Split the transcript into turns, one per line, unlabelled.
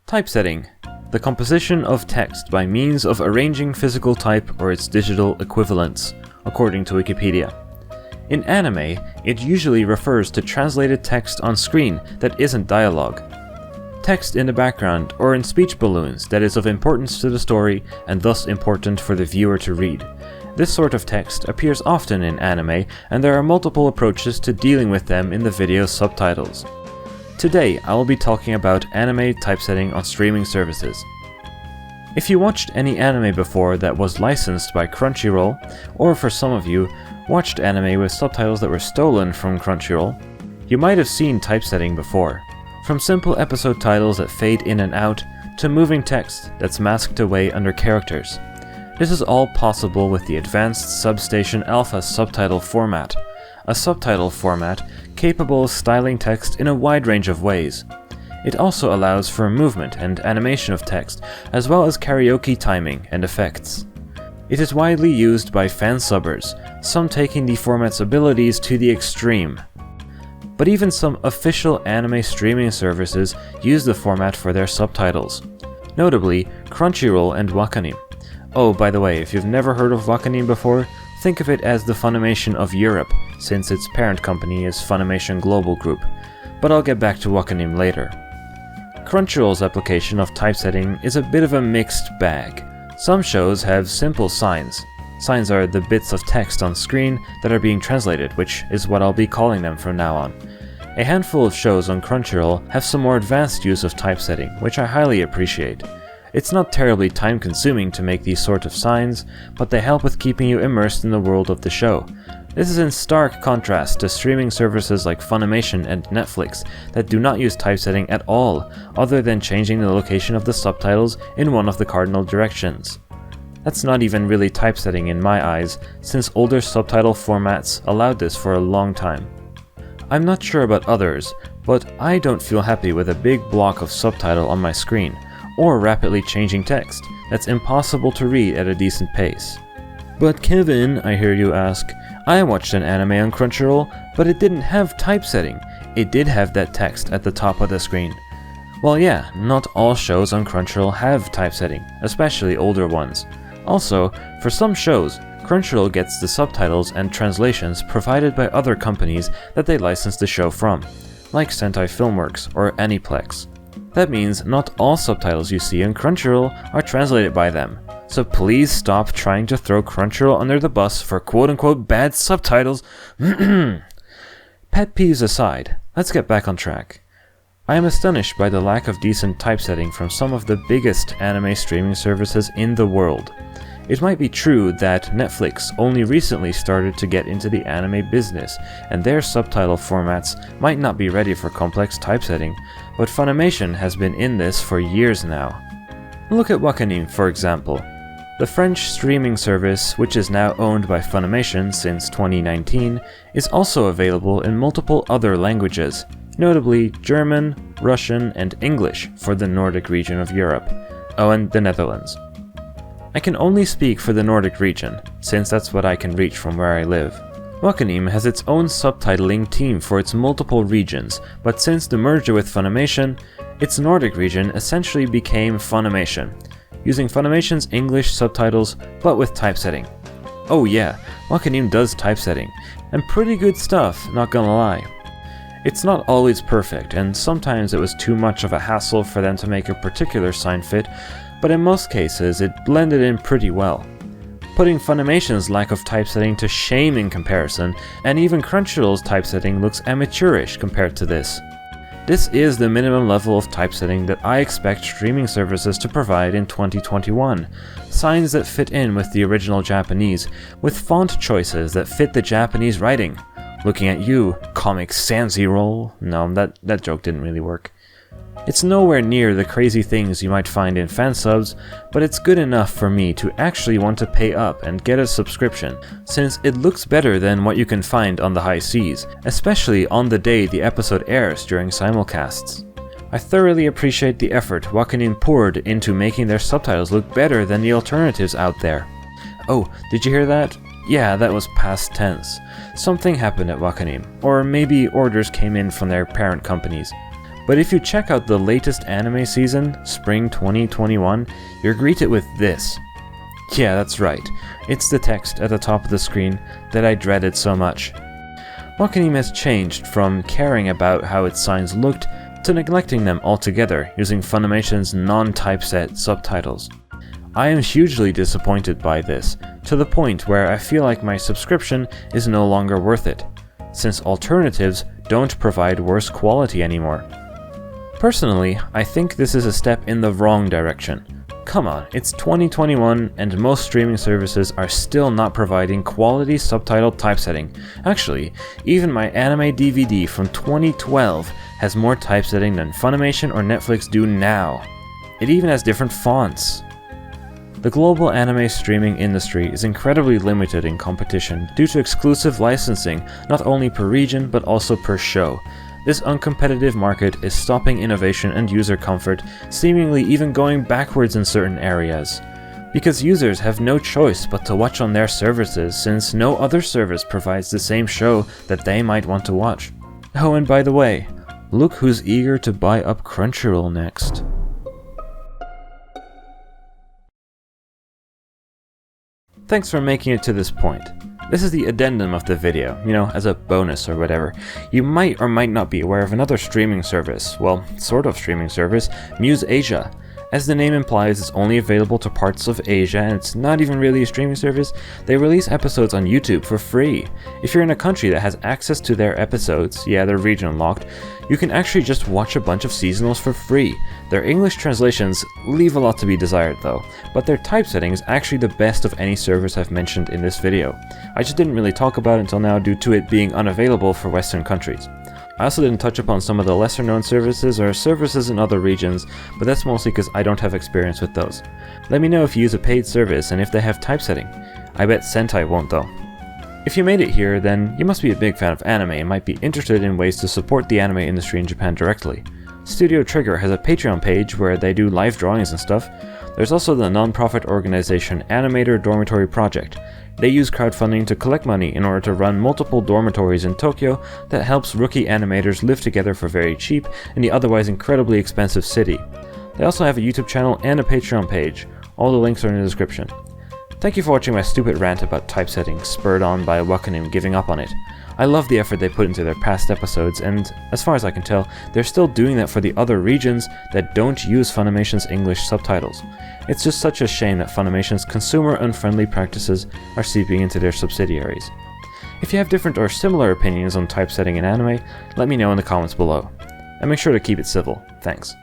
Typesetting. The composition of text by means of arranging physical type or its digital equivalents, according to Wikipedia. In anime, it usually refers to translated text on screen that isn't dialogue. Text in the background or in speech balloons that is of importance to the story and thus important for the viewer to read. This sort of text appears often in anime, and there are multiple approaches to dealing with them in the video's subtitles. Today, I will be talking about anime typesetting on streaming services. If you watched any anime before that was licensed by Crunchyroll, or for some of you, watched anime with subtitles that were stolen from Crunchyroll, you might have seen typesetting before. From simple episode titles that fade in and out, to moving text that's masked away under characters. This is all possible with the Advanced Substation Alpha subtitle format, a subtitle format capable of styling text in a wide range of ways. It also allows for movement and animation of text, as well as karaoke timing and effects. It is widely used by fansubbers, some taking the format's abilities to the extreme. But even some official anime streaming services use the format for their subtitles, notably Crunchyroll and Wakanim. Oh, by the way, if you've never heard of Wakanim before, think of it as the Funimation of Europe, since its parent company is Funimation Global Group, but I'll get back to Wakanim later. Crunchyroll's application of typesetting is a bit of a mixed bag. Some shows have simple signs. Signs are the bits of text on screen that are being translated, which is what I'll be calling them from now on. A handful of shows on Crunchyroll have some more advanced use of typesetting, which I highly appreciate. It's not terribly time-consuming to make these sort of signs, but they help with keeping you immersed in the world of the show. This is in stark contrast to streaming services like Funimation and Netflix that do not use typesetting at all, other than changing the location of the subtitles in one of the cardinal directions. That's not even really typesetting in my eyes, since older subtitle formats allowed this for a long time. I'm not sure about others, but I don't feel happy with a big block of subtitle on my screen, or rapidly changing text that's impossible to read at a decent pace. But Kevin, I hear you ask, I watched an anime on Crunchyroll, but it didn't have typesetting. It did have that text at the top of the screen. Well, yeah, not all shows on Crunchyroll have typesetting, especially older ones. Also, for some shows, Crunchyroll gets the subtitles and translations provided by other companies that they license the show from, like Sentai Filmworks or Aniplex. That means not all subtitles you see on Crunchyroll are translated by them, so please stop trying to throw Crunchyroll under the bus for quote-unquote bad subtitles. Pet peeves aside, let's get back on track. I am astonished by the lack of decent typesetting from some of the biggest anime streaming services in the world. It might be true that Netflix only recently started to get into the anime business, and their subtitle formats might not be ready for complex typesetting, but Funimation has been in this for years now. Look at Wakanim, for example. The French streaming service, which is now owned by Funimation since 2019, is also available in multiple other languages, notably German, Russian, and English for the Nordic region of Europe. Oh, and the Netherlands. I can only speak for the Nordic region, since that's what I can reach from where I live. Wakanim has its own subtitling team for its multiple regions, but since the merger with Funimation, its Nordic region essentially became Funimation, using Funimation's English subtitles but with typesetting. Oh yeah, Wakanim does typesetting, and pretty good stuff, not gonna lie. It's not always perfect, and sometimes it was too much of a hassle for them to make a particular sign fit, but in most cases it blended in pretty well, putting Funimation's lack of typesetting to shame in comparison, and even Crunchyroll's typesetting looks amateurish compared to this. This is the minimum level of typesetting that I expect streaming services to provide in 2021. Signs that fit in with the original Japanese, with font choices that fit the Japanese writing. Looking at you, Comic Sans Roll. No, that joke didn't really work. It's nowhere near the crazy things you might find in fansubs, but it's good enough for me to actually want to pay up and get a subscription, since it looks better than what you can find on the high seas, especially on the day the episode airs during simulcasts. I thoroughly appreciate the effort Wakanim poured into making their subtitles look better than the alternatives out there. Oh, did you hear that? Yeah, that was past tense. Something happened at Wakanim, or maybe orders came in from their parent companies. But if you check out the latest anime season, Spring 2021, you're greeted with this. Yeah, that's right. It's the text at the top of the screen that I dreaded so much. Wakanim has changed from caring about how its signs looked to neglecting them altogether using Funimation's non-typeset subtitles. I am hugely disappointed by this, to the point where I feel like my subscription is no longer worth it, since alternatives don't provide worse quality anymore. Personally, I think this is a step in the wrong direction. Come on, it's 2021 and most streaming services are still not providing quality subtitled typesetting. Actually, even my anime DVD from 2012 has more typesetting than Funimation or Netflix do now. It even has different fonts. The global anime streaming industry is incredibly limited in competition due to exclusive licensing not only per region but also per show. This uncompetitive market is stopping innovation and user comfort, seemingly even going backwards in certain areas. Because users have no choice but to watch on their services since no other service provides the same show that they might want to watch. Oh, and by the way, look who's eager to buy up Crunchyroll next. Thanks for making it to this point. This is the addendum of the video, as a bonus or whatever. You might or might not be aware of another streaming service, well, sort of streaming service, Muse Asia. As the name implies, it's only available to parts of Asia and it's not even really a streaming service. They release episodes on YouTube for free. If you're in a country that has access to their episodes, yeah, they're region locked, you can actually just watch a bunch of seasonals for free. Their English translations leave a lot to be desired though, but their typesetting is actually the best of any service I've mentioned in this video. I just didn't really talk about it until now due to it being unavailable for Western countries. I also didn't touch upon some of the lesser known services or services in other regions, but that's mostly because I don't have experience with those. Let me know if you use a paid service and if they have typesetting. I bet Sentai won't though. If you made it here, then you must be a big fan of anime and might be interested in ways to support the anime industry in Japan directly. Studio Trigger has a Patreon page where they do live drawings and stuff. There's also the non-profit organization Animator Dormitory Project. They use crowdfunding to collect money in order to run multiple dormitories in Tokyo that helps rookie animators live together for very cheap in the otherwise incredibly expensive city. They also have a YouTube channel and a Patreon page. All the links are in the description. Thank you for watching my stupid rant about typesetting, spurred on by Wakanim giving up on it. I love the effort they put into their past episodes, and as far as I can tell, they're still doing that for the other regions that don't use Funimation's English subtitles. It's just such a shame that Funimation's consumer-unfriendly practices are seeping into their subsidiaries. If you have different or similar opinions on typesetting in anime, let me know in the comments below. And make sure to keep it civil. Thanks.